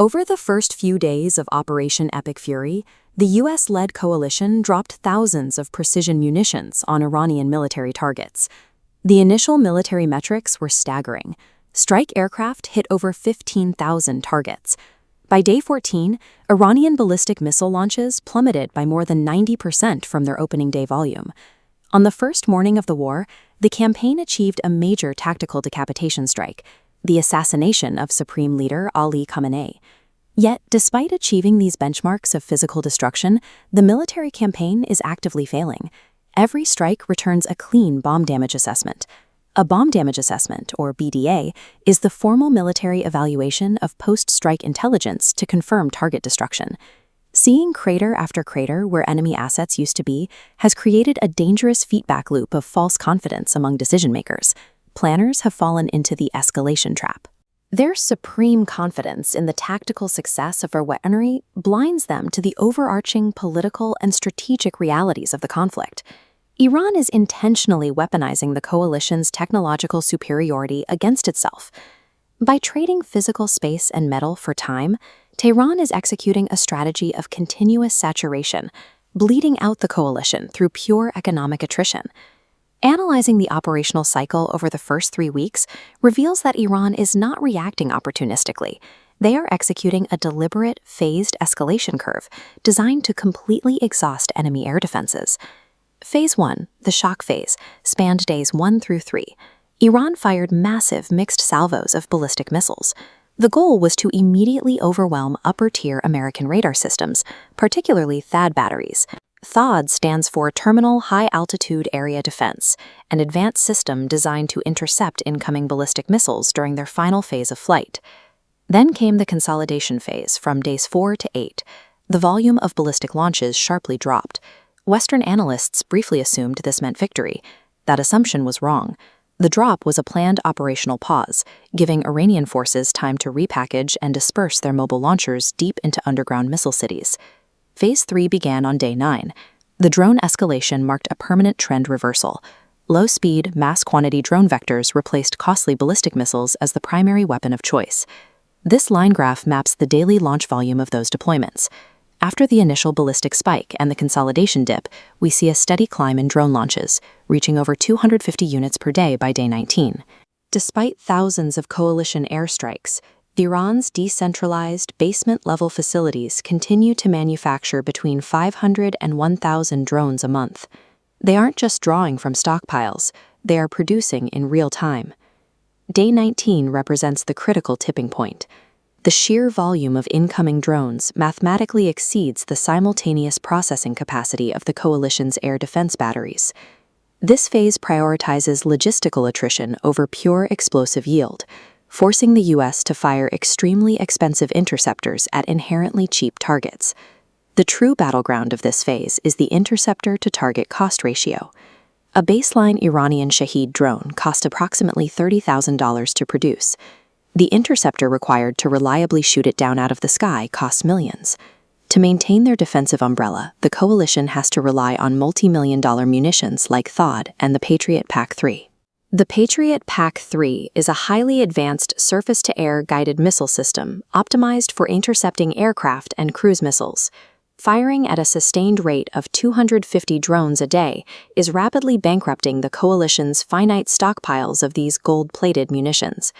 Over the first few days of Operation Epic Fury, the U.S.-led coalition dropped thousands of precision munitions on Iranian military targets. The initial military metrics were staggering. Strike aircraft hit over 15,000 targets. By day 14, Iranian ballistic missile launches plummeted by more than 90% from their opening day volume. On the first morning of the war, the campaign achieved a major tactical decapitation strike, the assassination of Supreme Leader Ali Khamenei. Yet, despite achieving these benchmarks of physical destruction, the military campaign is actively failing. Every strike returns a clean bomb damage assessment. A bomb damage assessment, or BDA, is the formal military evaluation of post-strike intelligence to confirm target destruction. Seeing crater after crater where enemy assets used to be has created a dangerous feedback loop of false confidence among decision-makers. Planners have fallen into the escalation trap. Their supreme confidence in the tactical success of our weaponry blinds them to the overarching political and strategic realities of the conflict. Iran is intentionally weaponizing the coalition's technological superiority against itself. By trading physical space and metal for time, Tehran is executing a strategy of continuous saturation, bleeding out the coalition through pure economic attrition. Analyzing the operational cycle over the first 3 weeks reveals that Iran is not reacting opportunistically. They are executing a deliberate, phased escalation curve designed to completely exhaust enemy air defenses. Phase 1, the shock phase, spanned days 1 through 3. Iran fired massive mixed salvos of ballistic missiles. The goal was to immediately overwhelm upper-tier American radar systems, particularly THAAD batteries. THAAD stands for Terminal High Altitude Area Defense, an advanced system designed to intercept incoming ballistic missiles during their final phase of flight. Then came the consolidation phase from days 4 to 8. The volume of ballistic launches sharply dropped. Western analysts briefly assumed this meant victory. That assumption was wrong. The drop was a planned operational pause, giving Iranian forces time to repackage and disperse their mobile launchers deep into underground missile cities. Phase 3 began on day 9. The drone escalation marked a permanent trend reversal. Low-speed, mass-quantity drone vectors replaced costly ballistic missiles as the primary weapon of choice. This line graph maps the daily launch volume of those deployments. After the initial ballistic spike and the consolidation dip, we see a steady climb in drone launches, reaching over 250 units per day by day 19. Despite thousands of coalition airstrikes, Iran's decentralized, basement-level facilities continue to manufacture between 500 and 1,000 drones a month. They aren't just drawing from stockpiles, they are producing in real time. Day 19 represents the critical tipping point. The sheer volume of incoming drones mathematically exceeds the simultaneous processing capacity of the coalition's air defense batteries. This phase prioritizes logistical attrition over pure explosive yield, forcing the U.S. to fire extremely expensive interceptors at inherently cheap targets. The true battleground of this phase is the interceptor-to-target cost ratio. A baseline Iranian Shahed drone cost approximately $30,000 to produce. The interceptor required to reliably shoot it down out of the sky costs millions. To maintain their defensive umbrella, the coalition has to rely on multi-million-dollar munitions like THAAD and the Patriot PAC-3. The Patriot PAC-3 is a highly advanced surface-to-air guided missile system optimized for intercepting aircraft and cruise missiles. Firing at a sustained rate of 250 drones a day is rapidly bankrupting the coalition's finite stockpiles of these gold-plated munitions.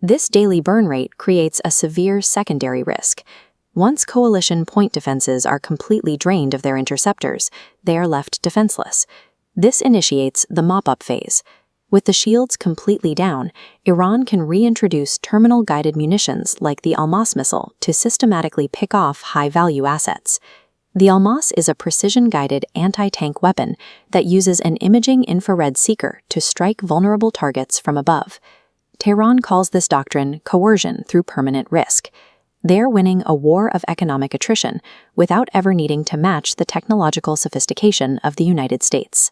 This daily burn rate creates a severe secondary risk. Once coalition point defenses are completely drained of their interceptors, they are left defenseless. This initiates the mop-up phase. With the shields completely down, Iran can reintroduce terminal-guided munitions like the Almas missile to systematically pick off high-value assets. The Almas is a precision-guided anti-tank weapon that uses an imaging infrared seeker to strike vulnerable targets from above. Tehran calls this doctrine coercion through permanent risk. They're winning a war of economic attrition without ever needing to match the technological sophistication of the United States.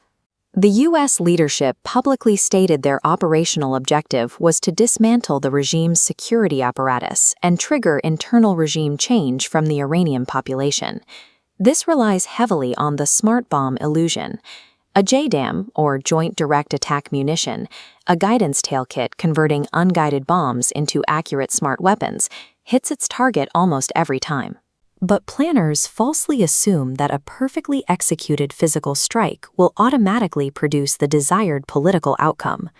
The U.S. leadership publicly stated their operational objective was to dismantle the regime's security apparatus and trigger internal regime change from the Iranian population. This relies heavily on the smart bomb illusion. A JDAM, or Joint Direct Attack Munition, a guidance tail kit converting unguided bombs into accurate smart weapons, hits its target almost every time. But planners falsely assume that a perfectly executed physical strike will automatically produce the desired political outcome.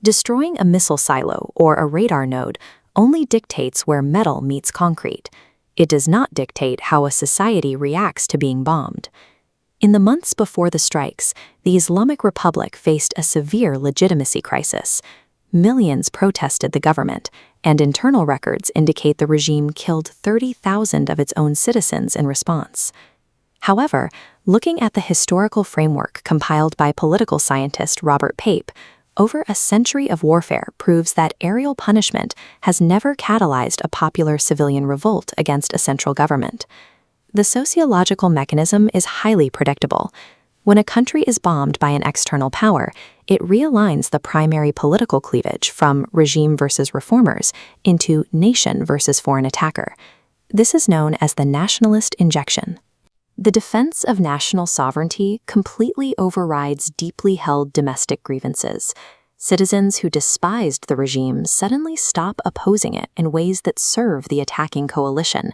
Destroying a missile silo or a radar node only dictates where metal meets concrete. It does not dictate how a society reacts to being bombed. In the months before the strikes, the Islamic Republic faced a severe legitimacy crisis. Millions protested the government, and internal records indicate the regime killed 30,000 of its own citizens in response. However, looking at the historical framework compiled by political scientist Robert Pape, over a century of warfare proves that aerial punishment has never catalyzed a popular civilian revolt against a central government. The sociological mechanism is highly predictable. When a country is bombed by an external power, it realigns the primary political cleavage from regime versus reformers into nation versus foreign attacker. This is known as the nationalist injection. The defense of national sovereignty completely overrides deeply held domestic grievances. Citizens who despised the regime suddenly stop opposing it in ways that serve the attacking coalition.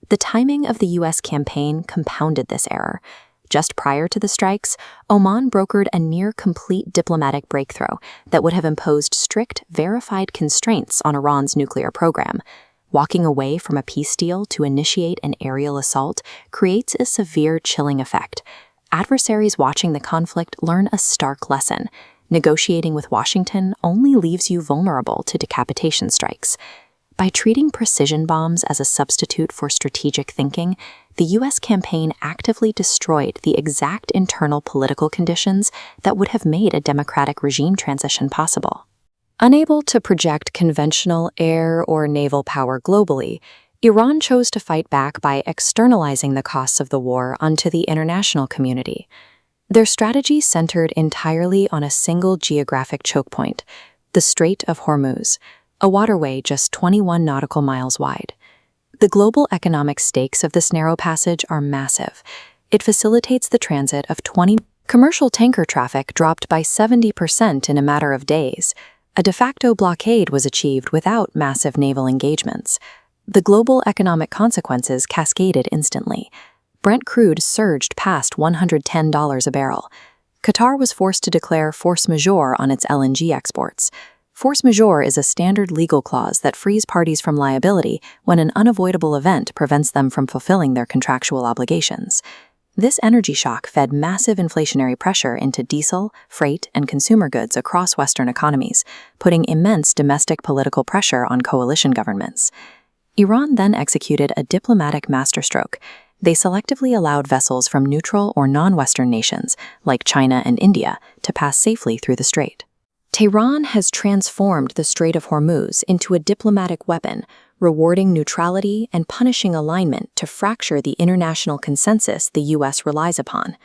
The timing of the U.S. campaign compounded this error. Just prior to the strikes, Oman brokered a near-complete diplomatic breakthrough that would have imposed strict, verified constraints on Iran's nuclear program. Walking away from a peace deal to initiate an aerial assault creates a severe chilling effect. Adversaries watching the conflict learn a stark lesson. Negotiating with Washington only leaves you vulnerable to decapitation strikes. By treating precision bombs as a substitute for strategic thinking, the U.S. campaign actively destroyed the exact internal political conditions that would have made a democratic regime transition possible. Unable to project conventional air or naval power globally, Iran chose to fight back by externalizing the costs of the war onto the international community. Their strategy centered entirely on a single geographic choke point, the Strait of Hormuz, a waterway just 21 nautical miles wide. The global economic stakes of this narrow passage are massive. It facilitates the transit of 20 commercial tanker traffic dropped by 70% in a matter of days. A de facto blockade was achieved without massive naval engagements. The global economic consequences cascaded instantly. Brent crude surged past $110 a barrel. Qatar was forced to declare force majeure on its LNG exports. Force majeure is a standard legal clause that frees parties from liability when an unavoidable event prevents them from fulfilling their contractual obligations. This energy shock fed massive inflationary pressure into diesel, freight, and consumer goods across Western economies, putting immense domestic political pressure on coalition governments. Iran then executed a diplomatic masterstroke. They selectively allowed vessels from neutral or non-Western nations, like China and India, to pass safely through the strait. Tehran has transformed the Strait of Hormuz into a diplomatic weapon, rewarding neutrality and punishing alignment to fracture the international consensus the U.S. relies upon.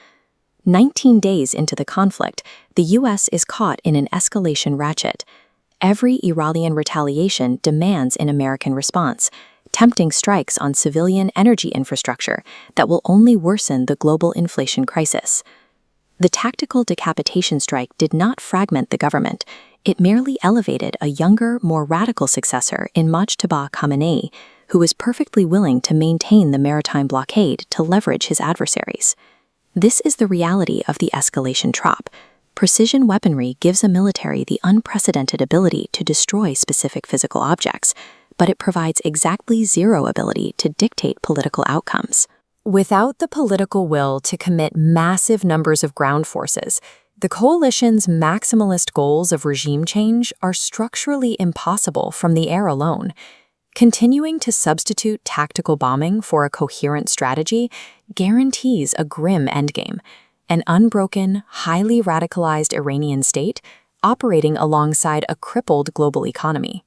19 days into the conflict, the U.S. is caught in an escalation ratchet. Every Iranian retaliation demands an American response, tempting strikes on civilian energy infrastructure that will only worsen the global inflation crisis. The tactical decapitation strike did not fragment the government. It merely elevated a younger, more radical successor in Mojtaba Khamenei, who was perfectly willing to maintain the maritime blockade to leverage his adversaries. This is the reality of the escalation trap. Precision weaponry gives a military the unprecedented ability to destroy specific physical objects, but it provides exactly zero ability to dictate political outcomes. Without the political will to commit massive numbers of ground forces, the coalition's maximalist goals of regime change are structurally impossible from the air alone. Continuing to substitute tactical bombing for a coherent strategy guarantees a grim endgame, an unbroken, highly radicalized Iranian state operating alongside a crippled global economy.